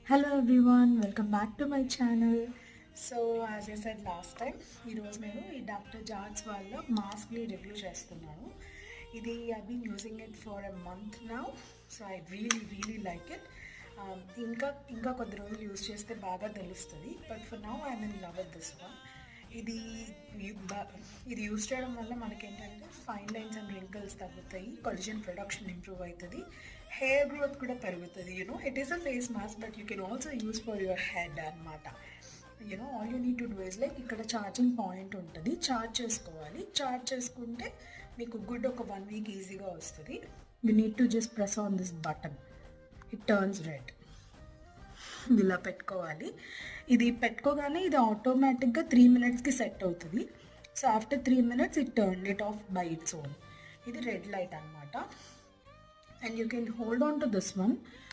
Hello everyone, welcome back to my channel. So as I said last time, ఈరోజు నేను ఈ doctor George వాళ్ళ మాస్క్ని review చేస్తున్నాను. ఇది I been using it for a month now. So I really like it. ఇంకా కొద్ది రోజులు use చేస్తే బాగా తెలుస్తుంది. But for now I'm in love with this one. ఇది ఇది యూజ్ చేయడం వల్ల మనకేంటంటే ఫైన్ లైన్స్ అండ్ రింకిల్స్ తగ్గుతాయి, కొలిజన్ ప్రొడక్షన్ ఇంప్రూవ్ అవుతుంది, హెయిర్ గ్రోత్ కూడా పెరుగుతుంది. It is a face mask but you can also use for your head అనమాట. All you need to do is like ఇక్కడ ఛార్జింగ్ పాయింట్ ఉంటుంది, charge చేసుకోవాలి. Charge చేసుకుంటే మీకు గుడ్ ఒక 1 వీక్ ఈజీగా వస్తుంది. You need to just press on this button, it turns red. ఇలా పెట్టుకోవాలి. ఇది పెట్టుకోగానే ఇది ఆటోమేటిక్గా 3 minutesకి సెట్ అవుతుంది. So after 3 minutes it turn it of by its own. ఇది రెడ్ లైట్ అనమాట. And you can hold on to this one